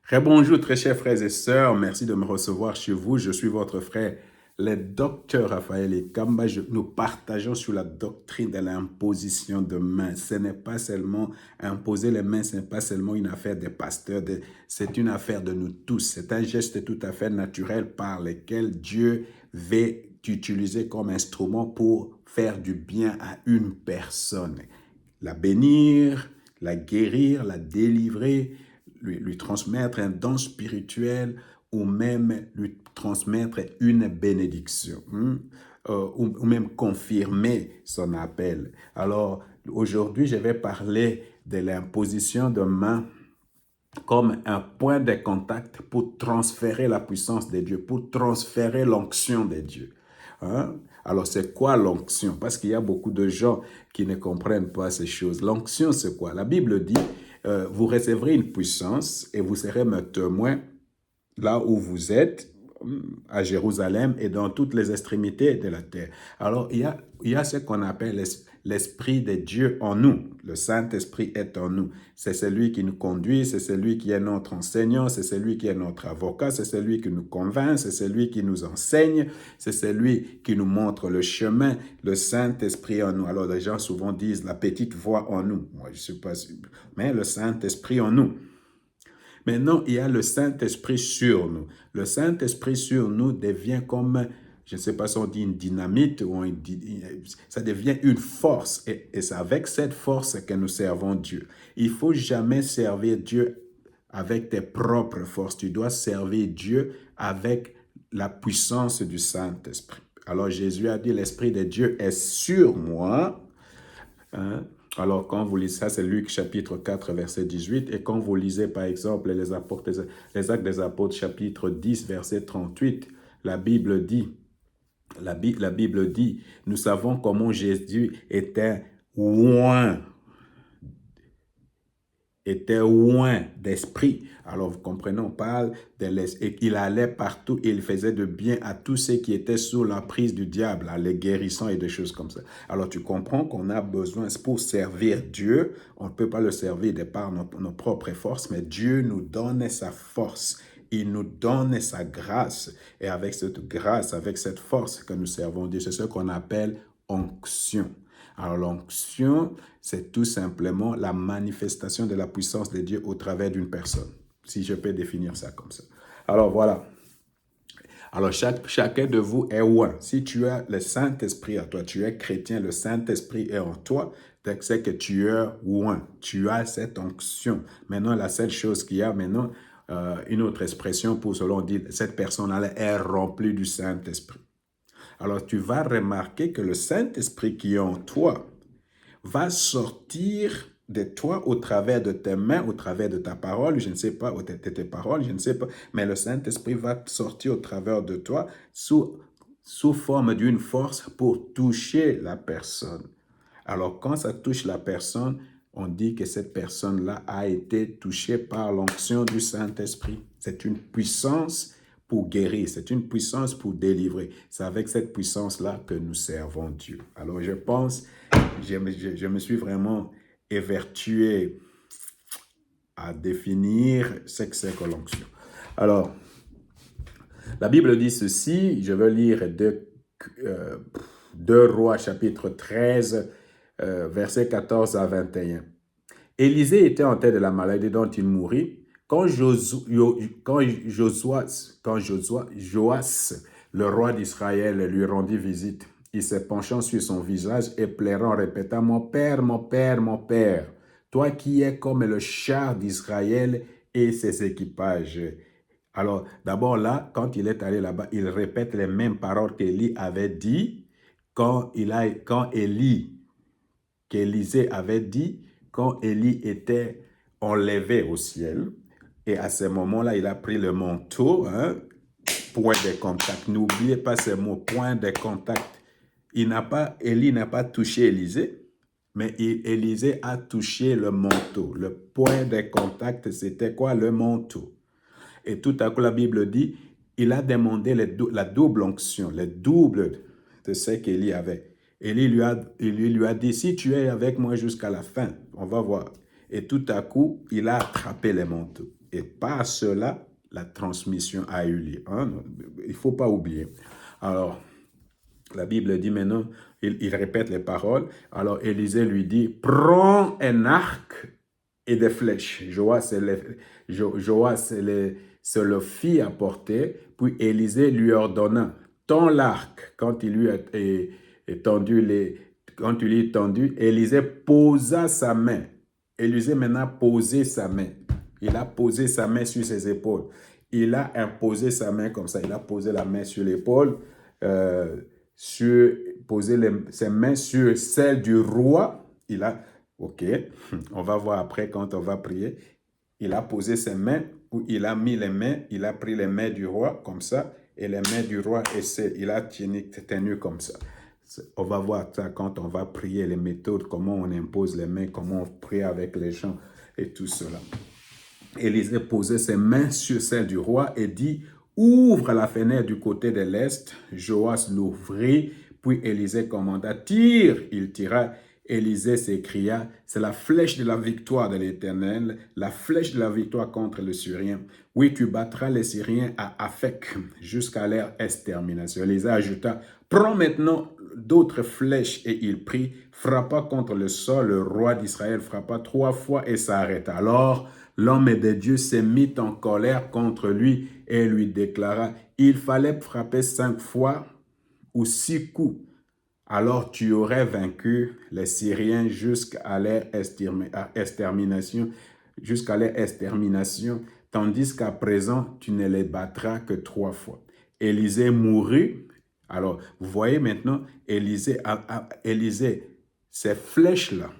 Rebonjour, très chers frères et sœurs. Merci de me recevoir chez vous. Je suis votre frère, le docteur Raphaël Ekamba. Nous partageons sur la doctrine de l'imposition de mains. Ce n'est pas seulement imposer les mains, ce n'est pas seulement une affaire des pasteurs, c'est une affaire de nous tous. C'est un geste tout à fait naturel par lequel Dieu veut utiliser comme instrument pour faire du bien à une personne. La bénir, la guérir, la délivrer, lui transmettre un don spirituel ou même lui transmettre une bénédiction, ou même confirmer son appel. Alors, aujourd'hui, je vais parler de l'imposition de main comme un point de contact pour transférer la puissance de Dieu, pour transférer l'onction de Dieu. Hein? Alors, c'est quoi l'onction? Parce qu'il y a beaucoup de gens qui ne comprennent pas ces choses. L'onction, c'est quoi? La Bible dit, vous recevrez une puissance et vous serez mes témoins là où vous êtes, à Jérusalem et dans toutes les extrémités de la terre. Alors, il y a ce qu'on appelle l'Esprit de Dieu en nous. Le Saint-Esprit est en nous. C'est celui qui nous conduit, c'est celui qui est notre enseignant, c'est celui qui est notre avocat, c'est celui qui nous convainc, c'est celui qui nous enseigne, c'est celui qui nous montre le chemin, le Saint-Esprit en nous. Alors, les gens souvent disent la petite voix en nous. Moi, je ne suis pas sûr, mais le Saint-Esprit en nous. Maintenant, il y a le Saint-Esprit sur nous. Le Saint-Esprit sur nous devient comme, je ne sais pas si on dit une dynamite, ou ça devient une force. Et c'est avec cette force que nous servons Dieu. Il ne faut jamais servir Dieu avec tes propres forces. Tu dois servir Dieu avec la puissance du Saint-Esprit. Alors Jésus a dit, l'Esprit de Dieu est sur moi. Hein? Alors, quand vous lisez ça, c'est Luc chapitre 4, verset 18. Et quand vous lisez, par exemple, les Actes des Apôtres, chapitre 10, verset 38, la Bible dit, nous savons comment Jésus était loin d'esprit. Alors, vous comprenez, on parle de l'esprit. Et il allait partout et il faisait de bien à tous ceux qui étaient sous la prise du diable, les guérissants et des choses comme ça. Alors, tu comprends qu'on a besoin, pour servir Dieu, on ne peut pas le servir de par nos propres forces, mais Dieu nous donne sa force. Il nous donne sa grâce. Et avec cette grâce, avec cette force que nous servons Dieu, c'est ce qu'on appelle onction. Alors l'onction, c'est tout simplement la manifestation de la puissance de Dieu au travers d'une personne, si je peux définir ça comme ça. Alors voilà. Alors chacun de vous est un. Si tu as le Saint-Esprit à toi, tu es chrétien, le Saint-Esprit est en toi, c'est que tu es un. Tu as cette onction. Maintenant, la seule chose qu'il y a maintenant, une autre expression pour cela, on dit cette personne-là est remplie du Saint-Esprit. Alors, tu vas remarquer que le Saint-Esprit qui est en toi va sortir de toi au travers de tes mains, au travers de ta parole, je ne sais pas, ou de tes paroles, je ne sais pas, mais le Saint-Esprit va sortir au travers de toi sous forme d'une force pour toucher la personne. Alors, quand ça touche la personne, on dit que cette personne-là a été touchée par l'onction du Saint-Esprit. C'est une puissance pour guérir, c'est une puissance pour délivrer. C'est avec cette puissance-là que nous servons Dieu. Alors, je pense, je me suis vraiment évertué à définir ce que c'est que l'onction. Alors, la Bible dit ceci, je vais lire 2 Rois chapitre 13, versets 14 à 21. Élisée était en tête de la maladie dont il mourut. Quand Joas, le roi d'Israël, lui rendit visite, il se penchant sur son visage et pleurant, répéta, « Mon père, mon père, mon père, toi qui es comme le char d'Israël et ses équipages. » Alors, d'abord là, quand il est allé là-bas, il répète les mêmes paroles qu'Élie avait dit qu'Élisée avait dit quand Élie était enlevé au ciel. Et à ce moment-là, il a pris le manteau, point de contact. N'oubliez pas ce mot, point de contact. Élie n'a pas touché Élisée, mais Élisée a touché le manteau. Le point de contact, c'était quoi? Le manteau. Et tout à coup, la Bible dit, il a demandé la double onction, le double de ce qu'Élie avait. Élie lui a dit, si tu es avec moi jusqu'à la fin, on va voir. Et tout à coup, il a attrapé le manteau. Et par cela, la transmission a eu lieu. Hein? Il ne faut pas oublier. Alors, la Bible dit maintenant, il répète les paroles. Alors Élisée lui dit, prends un arc et des flèches. Joas le fit apporter, puis Élisée lui ordonna, tends l'arc. Quand il lui a tendu, Élisée posa sa main. Élisée maintenant posé sa main. Il a posé sa main sur ses épaules. Il a imposé sa main comme ça. Il a posé la main sur l'épaule, poser ses mains sur celle du roi. Il a, ok, on va voir après quand on va prier. Il a posé ses mains, ou il a mis les mains, il a pris les mains du roi comme ça, et les mains du roi, il a tenu comme ça. On va voir ça quand on va prier, les méthodes, comment on impose les mains, comment on prie avec les gens et tout cela. Élisée posait ses mains sur celle du roi et dit, ouvre la fenêtre du côté de l'est. Joas l'ouvrit, puis Élisée commanda, tire. Il tira. Élisée s'écria, c'est la flèche de la victoire de l'Éternel, la flèche de la victoire contre le Syrien. Oui, tu battras les Syriens à Aphek jusqu'à leur extermination. Élisée ajouta, prends maintenant d'autres flèches, et il prit, frappa contre le sol. Le roi d'Israël frappa 3 fois et s'arrêta. Alors, l'homme de Dieu s'est mis en colère contre lui et lui déclara, il fallait frapper 5 fois ou 6 coups. Alors tu aurais vaincu les Syriens jusqu'à leur extermination, tandis qu'à présent, tu ne les battras que 3 fois. Élisée mourut. Alors, vous voyez maintenant, Élisée, ces flèches-là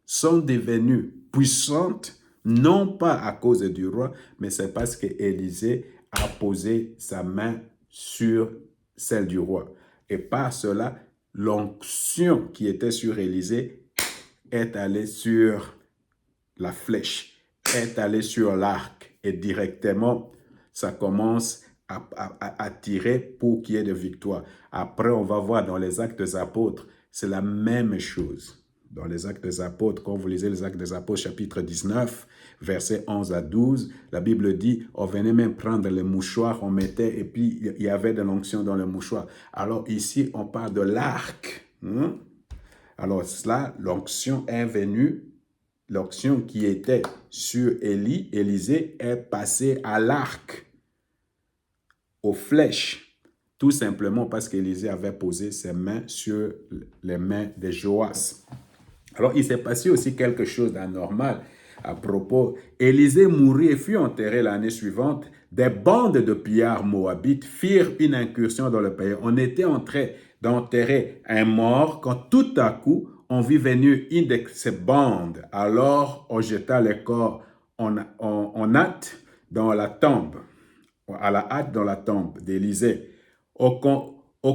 sont devenues puissantes, non pas à cause du roi, mais c'est parce que Élisée a posé sa main sur celle du roi. Et par cela, l'onction qui était sur Élisée est allée sur la flèche, est allée sur l'arc. Et directement, ça commence à tirer pour qu'il y ait de victoire. Après, on va voir dans les Actes des Apôtres, c'est la même chose. Dans les Actes des Apôtres, quand vous lisez les Actes des Apôtres, chapitre 19, versets 11 à 12, la Bible dit, on venait même prendre les mouchoirs, on mettait, et puis il y avait de l'onction dans le mouchoir. Alors ici, on parle de l'arc. Alors cela, l'onction est venue, l'onction qui était sur Élisée est passée à l'arc, aux flèches, tout simplement parce qu'Élisée avait posé ses mains sur les mains de Joas. Alors, il s'est passé aussi quelque chose d'anormal à propos. Élisée mourut et fut enterré l'année suivante. Des bandes de pillards moabites firent une incursion dans le pays. On était en train d'enterrer un mort quand tout à coup, on vit venir une de ces bandes. Alors, on jeta le corps en hâte dans la tombe, à la hâte dans la tombe d'Élisée. Au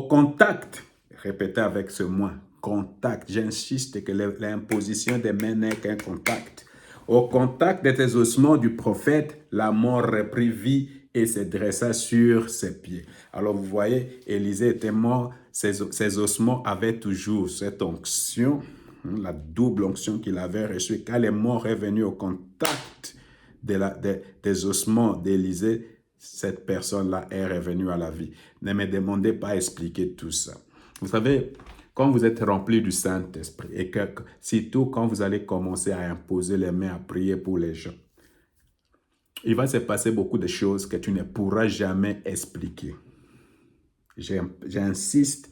contact, répétez avec ce mot, contact, j'insiste que l'imposition des mains n'est qu'un contact. Au contact des ossements du prophète, la mort reprit vie et se dressa sur ses pieds. Alors vous voyez, Élisée était mort, ses ossements avaient toujours cette onction, la double onction qu'il avait reçue. Quand les morts est venu au contact des ossements d'Élisée, cette personne-là est revenue à la vie. Ne me demandez pas à expliquer tout ça. Vous savez, quand vous êtes rempli du Saint-Esprit, et que, surtout quand vous allez commencer à imposer les mains, à prier pour les gens, il va se passer beaucoup de choses que tu ne pourras jamais expliquer. J'insiste,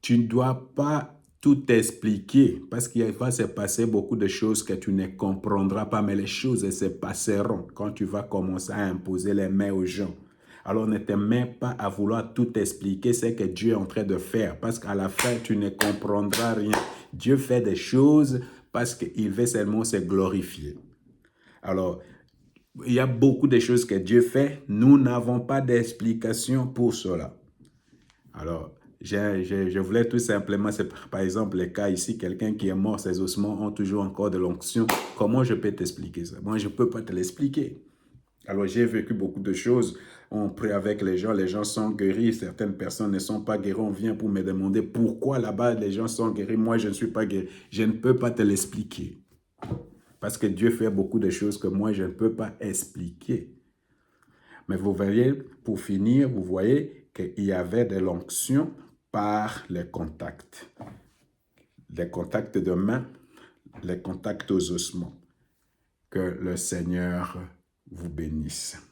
tu ne dois pas tout expliquer parce qu'il va se passer beaucoup de choses que tu ne comprendras pas, mais les choses se passeront quand tu vas commencer à imposer les mains aux gens. Alors ne te mets pas à vouloir tout expliquer ce que Dieu est en train de faire parce qu'à la fin, tu ne comprendras rien. Dieu fait des choses parce qu'il veut seulement se glorifier. Alors, il y a beaucoup de choses que Dieu fait. Nous n'avons pas d'explication pour cela. Alors, je voulais tout simplement, c'est par exemple le cas ici, quelqu'un qui est mort, ses ossements ont toujours encore de l'onction. Comment je peux t'expliquer ça? Moi, je ne peux pas te l'expliquer. Alors, j'ai vécu beaucoup de choses. On prie avec les gens sont guéris. Certaines personnes ne sont pas guéries. On vient pour me demander pourquoi là-bas les gens sont guéris. Moi, je ne suis pas guéri. Je ne peux pas te l'expliquer. Parce que Dieu fait beaucoup de choses que moi, je ne peux pas expliquer. Mais vous voyez, pour finir, vous voyez qu'il y avait de l'onction par les contacts. Les contacts de main, les contacts aux ossements. Que le Seigneur vous bénisse.